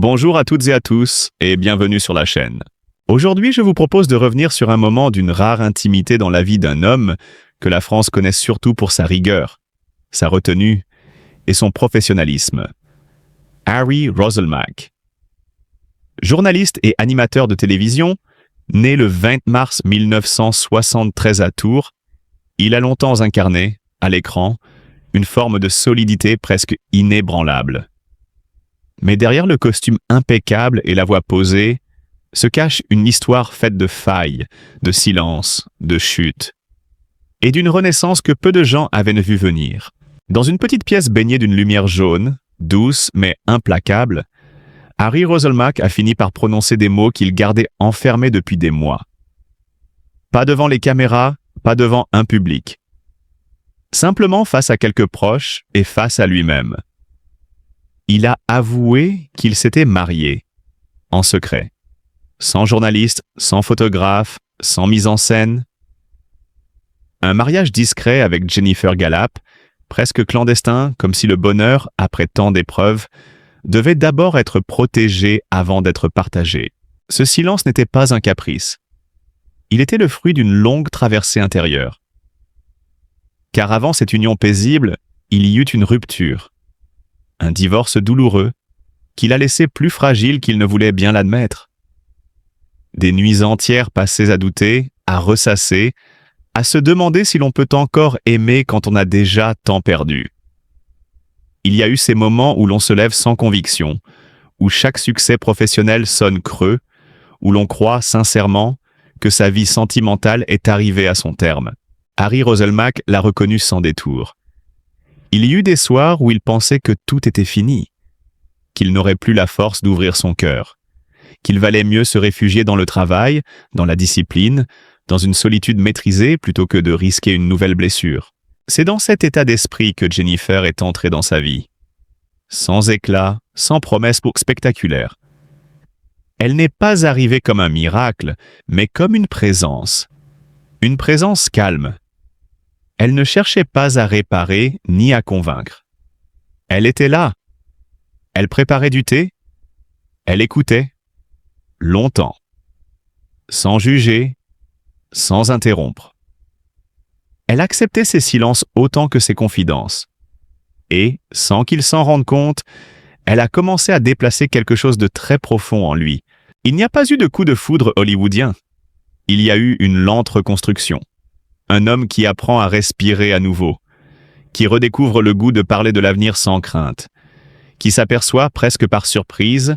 Bonjour à toutes et à tous et bienvenue sur la chaîne. Aujourd'hui, je vous propose de revenir sur un moment d'une rare intimité dans la vie d'un homme que la France connaît surtout pour sa rigueur, sa retenue et son professionnalisme. Harry Roselmack. Journaliste et animateur de télévision, né le 20 mars 1973 à Tours, il a longtemps incarné, à l'écran, une forme de solidité presque inébranlable. Mais derrière le costume impeccable et la voix posée, se cache une histoire faite de failles, de silences, de chutes, et d'une renaissance que peu de gens avaient vu venir. Dans une petite pièce baignée d'une lumière jaune, douce mais implacable, Harry Roselmack a fini par prononcer des mots qu'il gardait enfermés depuis des mois. Pas devant les caméras, pas devant un public. Simplement face à quelques proches et face à lui-même. Il a avoué qu'il s'était marié, en secret, sans journaliste, sans photographe, sans mise en scène. Un mariage discret avec Jennifer Gallap, presque clandestin, comme si le bonheur, après tant d'épreuves, devait d'abord être protégé avant d'être partagé. Ce silence n'était pas un caprice. Il était le fruit d'une longue traversée intérieure. Car avant cette union paisible, il y eut une rupture. Un divorce douloureux, qui l'a laissé plus fragile qu'il ne voulait bien l'admettre. Des nuits entières passées à douter, à ressasser, à se demander si l'on peut encore aimer quand on a déjà tant perdu. Il y a eu ces moments où l'on se lève sans conviction, où chaque succès professionnel sonne creux, où l'on croit sincèrement que sa vie sentimentale est arrivée à son terme. Harry Roselmack l'a reconnu sans détour. Il y eut des soirs où il pensait que tout était fini, qu'il n'aurait plus la force d'ouvrir son cœur, qu'il valait mieux se réfugier dans le travail, dans la discipline, dans une solitude maîtrisée plutôt que de risquer une nouvelle blessure. C'est dans cet état d'esprit que Jennifer est entrée dans sa vie. Sans éclat, sans promesse spectaculaire. Elle n'est pas arrivée comme un miracle, mais comme une présence. Une présence calme. Elle ne cherchait pas à réparer ni à convaincre. Elle était là. Elle préparait du thé. Elle écoutait. Longtemps. Sans juger, sans interrompre. Elle acceptait ses silences autant que ses confidences. Et, sans qu'il s'en rende compte, elle a commencé à déplacer quelque chose de très profond en lui. Il n'y a pas eu de coup de foudre hollywoodien. Il y a eu une lente reconstruction. Un homme qui apprend à respirer à nouveau, qui redécouvre le goût de parler de l'avenir sans crainte, qui s'aperçoit, presque par surprise,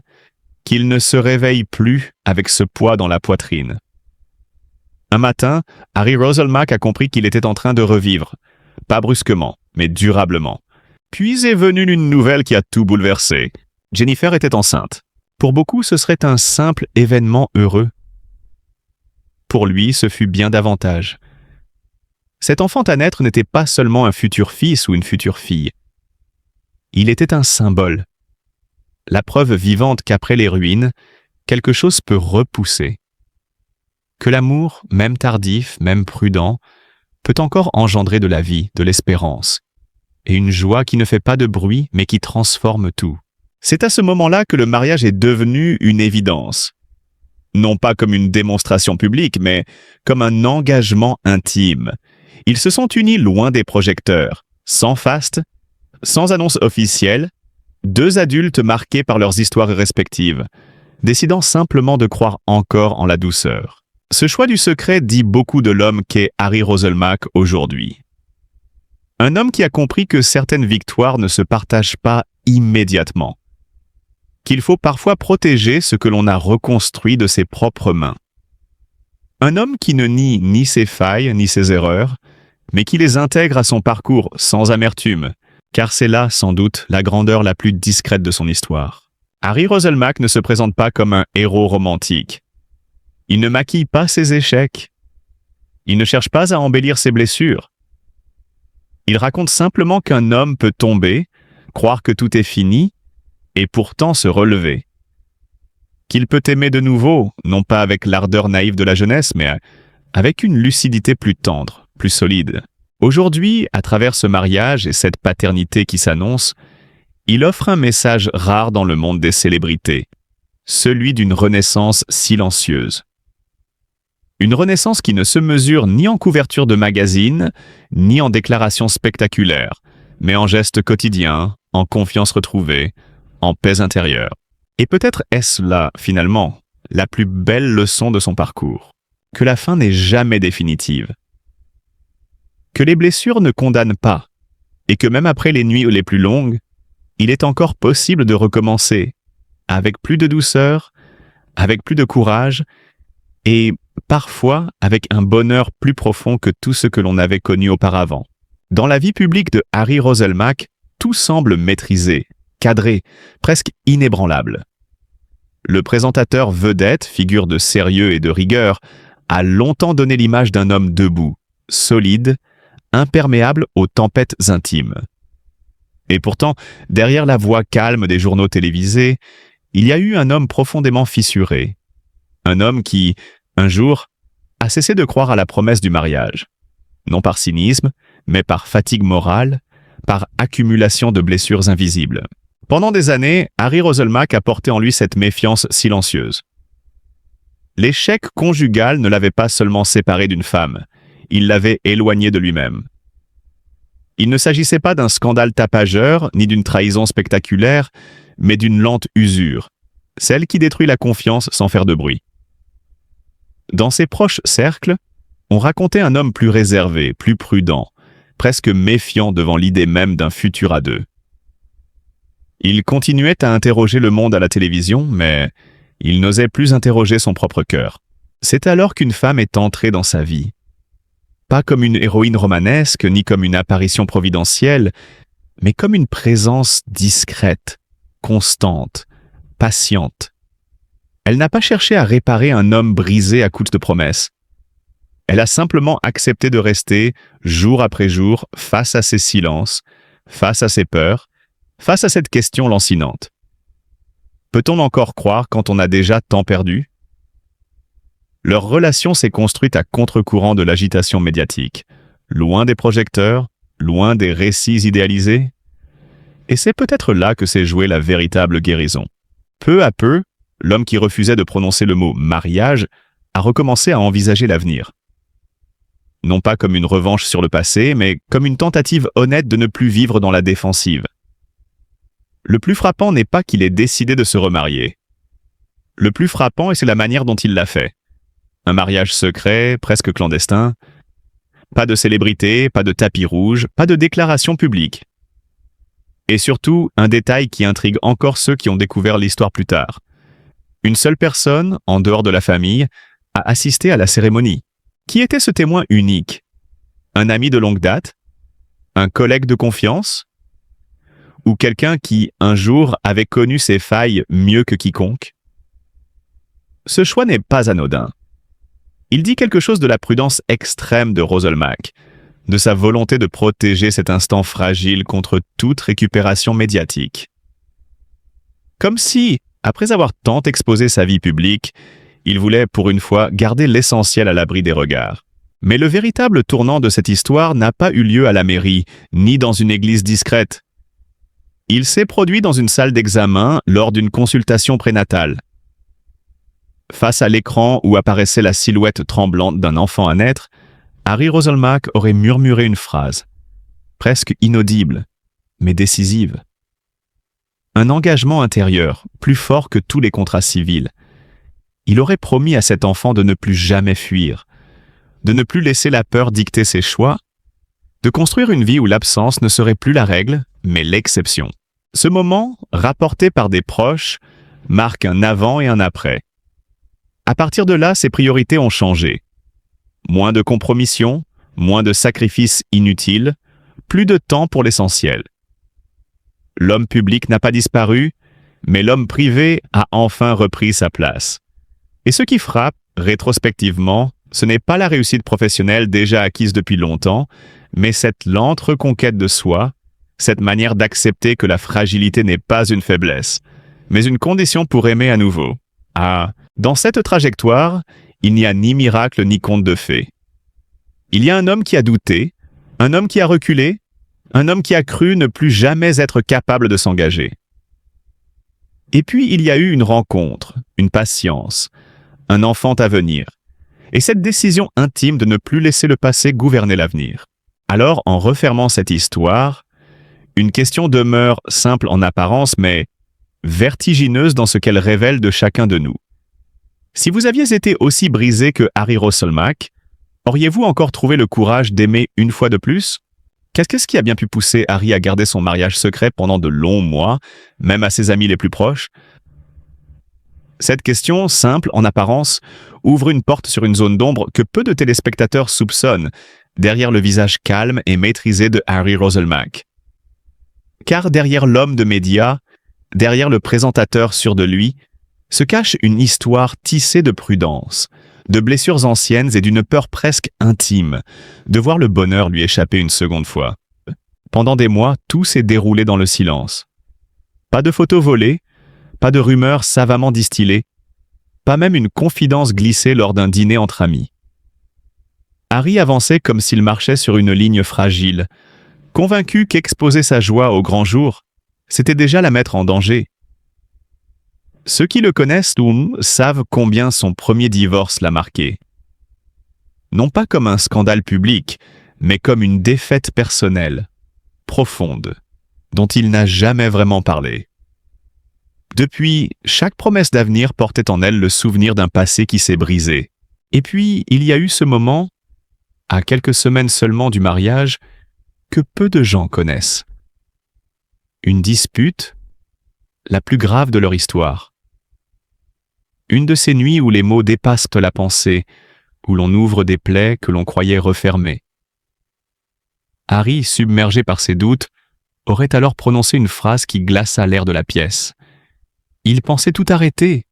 qu'il ne se réveille plus avec ce poids dans la poitrine. Un matin, Harry Roselmack a compris qu'il était en train de revivre, pas brusquement, mais durablement. Puis est venue une nouvelle qui a tout bouleversé. Jennifer était enceinte. Pour beaucoup, ce serait un simple événement heureux. Pour lui, ce fut bien davantage. Cet enfant à naître n'était pas seulement un futur fils ou une future fille. Il était un symbole. La preuve vivante qu'après les ruines, quelque chose peut repousser. Que l'amour, même tardif, même prudent, peut encore engendrer de la vie, de l'espérance, et une joie qui ne fait pas de bruit, mais qui transforme tout. C'est à ce moment-là que le mariage est devenu une évidence. Non pas comme une démonstration publique, mais comme un engagement intime. Ils se sont unis loin des projecteurs, sans faste, sans annonce officielle, deux adultes marqués par leurs histoires respectives, décidant simplement de croire encore en la douceur. Ce choix du secret dit beaucoup de l'homme qu'est Harry Roselmack aujourd'hui. Un homme qui a compris que certaines victoires ne se partagent pas immédiatement, qu'il faut parfois protéger ce que l'on a reconstruit de ses propres mains. Un homme qui ne nie ni ses failles ni ses erreurs, mais qui les intègre à son parcours sans amertume, car c'est là, sans doute, la grandeur la plus discrète de son histoire. Harry Roselmack ne se présente pas comme un héros romantique. Il ne maquille pas ses échecs. Il ne cherche pas à embellir ses blessures. Il raconte simplement qu'un homme peut tomber, croire que tout est fini, et pourtant se relever. Qu'il peut aimer de nouveau, non pas avec l'ardeur naïve de la jeunesse, mais avec une lucidité plus tendre, plus solide. Aujourd'hui, à travers ce mariage et cette paternité qui s'annonce, il offre un message rare dans le monde des célébrités. celui d'une renaissance silencieuse. Une renaissance qui ne se mesure ni en couverture de magazine, ni en déclarations spectaculaires, mais en gestes quotidiens, en confiance retrouvée, en paix intérieure. Et peut-être est-ce là, finalement, la plus belle leçon de son parcours, que la fin n'est jamais définitive, que les blessures ne condamnent pas, et que même après les nuits les plus longues, il est encore possible de recommencer, avec plus de douceur, avec plus de courage, et parfois avec un bonheur plus profond que tout ce que l'on avait connu auparavant. Dans la vie publique de Harry Roselmack, tout semble maîtrisé, cadré, presque inébranlable. Le présentateur vedette, figure de sérieux et de rigueur, a longtemps donné l'image d'un homme debout, solide, imperméable aux tempêtes intimes. Et pourtant, derrière la voix calme des journaux télévisés, il y a eu un homme profondément fissuré. Un homme qui, un jour, a cessé de croire à la promesse du mariage. Non par cynisme, mais par fatigue morale, par accumulation de blessures invisibles. Pendant des années, Harry Roselmack a porté en lui cette méfiance silencieuse. L'échec conjugal ne l'avait pas seulement séparé d'une femme, il l'avait éloigné de lui-même. Il ne s'agissait pas d'un scandale tapageur, ni d'une trahison spectaculaire, mais d'une lente usure, celle qui détruit la confiance sans faire de bruit. Dans ses proches cercles, on racontait un homme plus réservé, plus prudent, presque méfiant devant l'idée même d'un futur à deux. Il continuait à interroger le monde à la télévision, mais il n'osait plus interroger son propre cœur. C'est alors qu'une femme est entrée dans sa vie. Pas comme une héroïne romanesque, ni comme une apparition providentielle, mais comme une présence discrète, constante, patiente. Elle n'a pas cherché à réparer un homme brisé à coups de promesses. Elle a simplement accepté de rester, jour après jour, face à ses silences, face à ses peurs, face à cette question lancinante. Peut-on encore croire quand on a déjà tant perdu ? Leur relation s'est construite à contre-courant de l'agitation médiatique, loin des projecteurs, loin des récits idéalisés. Et c'est peut-être là que s'est jouée la véritable guérison. Peu à peu, l'homme qui refusait de prononcer le mot « mariage » a recommencé à envisager l'avenir. Non pas comme une revanche sur le passé, mais comme une tentative honnête de ne plus vivre dans la défensive. Le plus frappant n'est pas qu'il ait décidé de se remarier. Le plus frappant, et c'est la manière dont il l'a fait. Un mariage secret, presque clandestin. Pas de célébrité, pas de tapis rouge, pas de déclaration publique. Et surtout, un détail qui intrigue encore ceux qui ont découvert l'histoire plus tard. Une seule personne, en dehors de la famille, a assisté à la cérémonie. Qui était ce témoin unique ? Un ami de longue date ? Un collègue de confiance ? Ou quelqu'un qui, un jour, avait connu ses failles mieux que quiconque ? Ce choix n'est pas anodin. Il dit quelque chose de la prudence extrême de Roselmack, de sa volonté de protéger cet instant fragile contre toute récupération médiatique. Comme si, après avoir tant exposé sa vie publique, il voulait, pour une fois, garder l'essentiel à l'abri des regards. Mais le véritable tournant de cette histoire n'a pas eu lieu à la mairie, ni dans une église discrète. Il s'est produit dans une salle d'examen lors d'une consultation prénatale. Face à l'écran où apparaissait la silhouette tremblante d'un enfant à naître, Harry Roselmack aurait murmuré une phrase, presque inaudible, mais décisive. Un engagement intérieur, plus fort que tous les contrats civils. Il aurait promis à cet enfant de ne plus jamais fuir, de ne plus laisser la peur dicter ses choix, de construire une vie où l'absence ne serait plus la règle, mais l'exception. Ce moment, rapporté par des proches, marque un avant et un après. À partir de là, ses priorités ont changé. Moins de compromissions, moins de sacrifices inutiles, plus de temps pour l'essentiel. L'homme public n'a pas disparu, mais l'homme privé a enfin repris sa place. Et ce qui frappe, rétrospectivement, ce n'est pas la réussite professionnelle déjà acquise depuis longtemps, mais cette lente reconquête de soi, cette manière d'accepter que la fragilité n'est pas une faiblesse, mais une condition pour aimer à nouveau. Ah, dans cette trajectoire, il n'y a ni miracle ni conte de fées. Il y a un homme qui a douté, un homme qui a reculé, un homme qui a cru ne plus jamais être capable de s'engager. Et puis il y a eu une rencontre, une patience, un enfant à venir, et cette décision intime de ne plus laisser le passé gouverner l'avenir. Alors, en refermant cette histoire, une question demeure simple en apparence, mais vertigineuse dans ce qu'elle révèle de chacun de nous. Si vous aviez été aussi brisé que Harry Rosselmack, auriez-vous encore trouvé le courage d'aimer une fois de plus? Qu'est-ce qui a bien pu pousser Harry à garder son mariage secret pendant de longs mois, même à ses amis les plus proches? Cette question, simple en apparence, ouvre une porte sur une zone d'ombre que peu de téléspectateurs soupçonnent, derrière le visage calme et maîtrisé de Harry Rosselmack. Car derrière l'homme de médias, derrière le présentateur sûr de lui, se cache une histoire tissée de prudence, de blessures anciennes et d'une peur presque intime, de voir le bonheur lui échapper une seconde fois. Pendant des mois, tout s'est déroulé dans le silence. Pas de photos volées, pas de rumeurs savamment distillées, pas même une confidence glissée lors d'un dîner entre amis. Harry avançait comme s'il marchait sur une ligne fragile, convaincu qu'exposer sa joie au grand jour, c'était déjà la mettre en danger. Ceux qui le connaissent savent combien son premier divorce l'a marqué. Non pas comme un scandale public, mais comme une défaite personnelle, profonde, dont il n'a jamais vraiment parlé. Depuis, chaque promesse d'avenir portait en elle le souvenir d'un passé qui s'est brisé. Et puis, il y a eu ce moment, à quelques semaines seulement du mariage, que peu de gens connaissent. Une dispute, la plus grave de leur histoire. Une de ces nuits où les mots dépassent la pensée, où l'on ouvre des plaies que l'on croyait refermées. Harry, submergé par ses doutes, aurait alors prononcé une phrase qui glaça l'air de la pièce. Il pensait tout arrêter,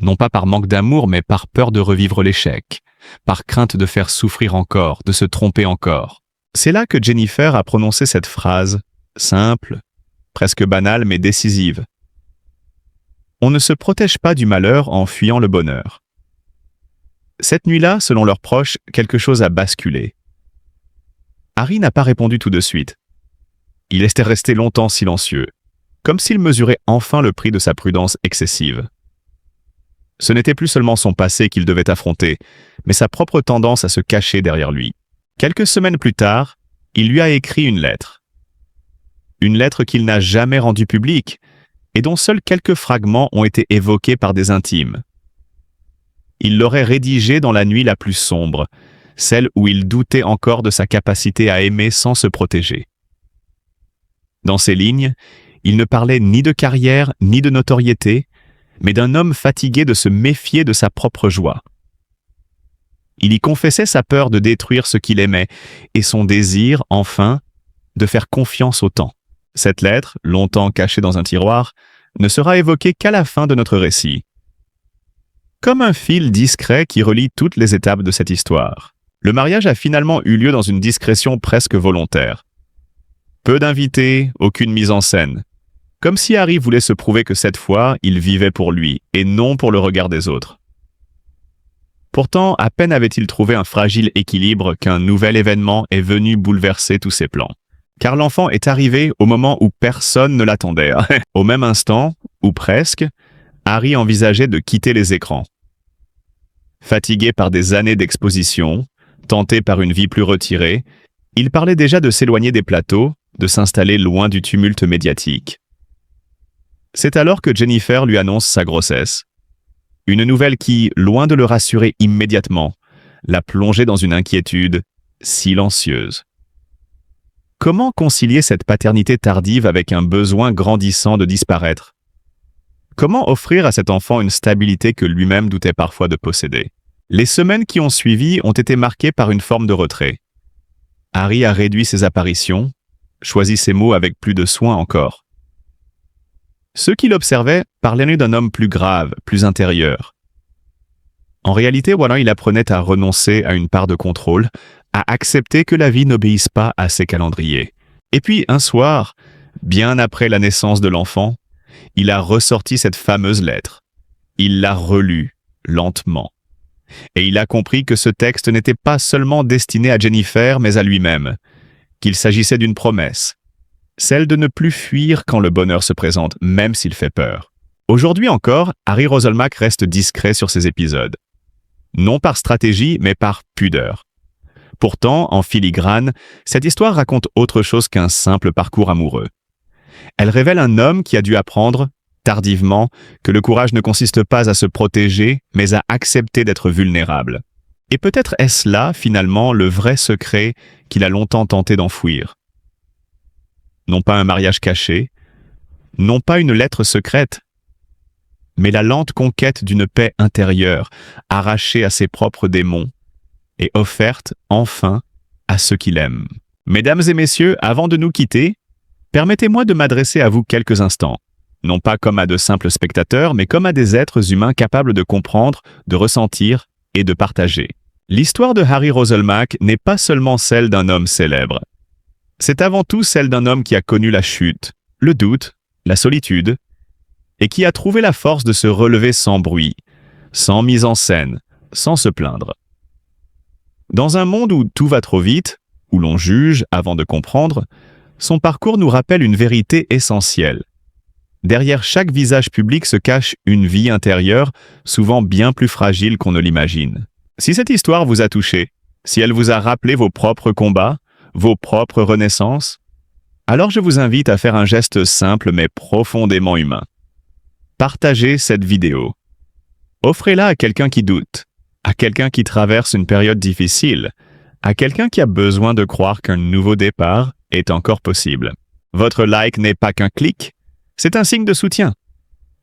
non pas par manque d'amour, mais par peur de revivre l'échec, par crainte de faire souffrir encore, de se tromper encore. C'est là que Jennifer a prononcé cette phrase, simple, presque banale mais décisive. On ne se protège pas du malheur en fuyant le bonheur. Cette nuit-là, selon leurs proches, quelque chose a basculé. Harry n'a pas répondu tout de suite. Il était resté longtemps silencieux, comme s'il mesurait enfin le prix de sa prudence excessive. Ce n'était plus seulement son passé qu'il devait affronter, mais sa propre tendance à se cacher derrière lui. Quelques semaines plus tard, il lui a écrit une lettre. Une lettre qu'il n'a jamais rendue publique, et dont seuls quelques fragments ont été évoqués par des intimes. Il l'aurait rédigée dans la nuit la plus sombre, celle où il doutait encore de sa capacité à aimer sans se protéger. Dans ces lignes, il ne parlait ni de carrière ni de notoriété, mais d'un homme fatigué de se méfier de sa propre joie. Il y confessait sa peur de détruire ce qu'il aimait et son désir, enfin, de faire confiance au temps. Cette lettre, longtemps cachée dans un tiroir, ne sera évoquée qu'à la fin de notre récit. Comme un fil discret qui relie toutes les étapes de cette histoire, le mariage a finalement eu lieu dans une discrétion presque volontaire. Peu d'invités, aucune mise en scène. Comme si Harry voulait se prouver que cette fois, il vivait pour lui, et non pour le regard des autres. Pourtant, à peine avait-il trouvé un fragile équilibre qu'un nouvel événement est venu bouleverser tous ses plans. Car l'enfant est arrivé au moment où personne ne l'attendait. Au même instant, ou presque, Harry envisageait de quitter les écrans. Fatigué par des années d'exposition, tenté par une vie plus retirée, il parlait déjà de s'éloigner des plateaux, de s'installer loin du tumulte médiatique. C'est alors que Jennifer lui annonce sa grossesse. Une nouvelle qui, loin de le rassurer immédiatement, l'a plongé dans une inquiétude silencieuse. Comment concilier cette paternité tardive avec un besoin grandissant de disparaître? Comment offrir à cet enfant une stabilité que lui-même doutait parfois de posséder? Les semaines qui ont suivi ont été marquées par une forme de retrait. Harry a réduit ses apparitions, choisi ses mots avec plus de soin encore. Ceux qui l'observaient parlaient d'un homme plus grave, plus intérieur. En réalité, il apprenait à renoncer à une part de contrôle, à accepter que la vie n'obéisse pas à ses calendriers. Et puis, un soir, bien après la naissance de l'enfant, il a ressorti cette fameuse lettre. Il l'a relue, lentement. Et il a compris que ce texte n'était pas seulement destiné à Jennifer, mais à lui-même, qu'il s'agissait d'une promesse, celle de ne plus fuir quand le bonheur se présente, même s'il fait peur. Aujourd'hui encore, Harry Roselmack reste discret sur ses épisodes. Non par stratégie, mais par pudeur. Pourtant, en filigrane, cette histoire raconte autre chose qu'un simple parcours amoureux. Elle révèle un homme qui a dû apprendre, tardivement, que le courage ne consiste pas à se protéger, mais à accepter d'être vulnérable. Et peut-être est-ce là, finalement, le vrai secret qu'il a longtemps tenté d'enfouir. Non pas un mariage caché, non pas une lettre secrète, mais la lente conquête d'une paix intérieure, arrachée à ses propres démons, et offerte, enfin, à ceux qu'il aime. Mesdames et messieurs, avant de nous quitter, permettez-moi de m'adresser à vous quelques instants, non pas comme à de simples spectateurs, mais comme à des êtres humains capables de comprendre, de ressentir et de partager. L'histoire de Harry Roselmack n'est pas seulement celle d'un homme célèbre. C'est avant tout celle d'un homme qui a connu la chute, le doute, la solitude, et qui a trouvé la force de se relever sans bruit, sans mise en scène, sans se plaindre. Dans un monde où tout va trop vite, où l'on juge avant de comprendre, son parcours nous rappelle une vérité essentielle. Derrière chaque visage public se cache une vie intérieure, souvent bien plus fragile qu'on ne l'imagine. Si cette histoire vous a touché, si elle vous a rappelé vos propres combats, vos propres renaissances, alors je vous invite à faire un geste simple mais profondément humain. Partagez cette vidéo. Offrez-la à quelqu'un qui doute, à quelqu'un qui traverse une période difficile, à quelqu'un qui a besoin de croire qu'un nouveau départ est encore possible. Votre like n'est pas qu'un clic, c'est un signe de soutien.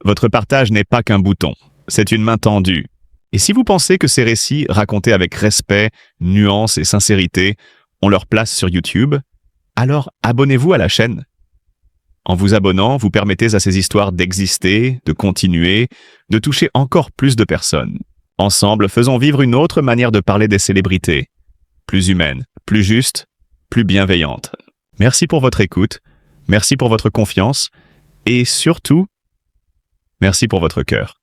Votre partage n'est pas qu'un bouton, c'est une main tendue. Et si vous pensez que ces récits, racontés avec respect, nuance et sincérité, ont leur place sur YouTube, alors abonnez-vous à la chaîne. En vous abonnant, vous permettez à ces histoires d'exister, de continuer, de toucher encore plus de personnes. Ensemble, faisons vivre une autre manière de parler des célébrités. Plus humaine, plus juste, plus bienveillante. Merci pour votre écoute, merci pour votre confiance et surtout, merci pour votre cœur.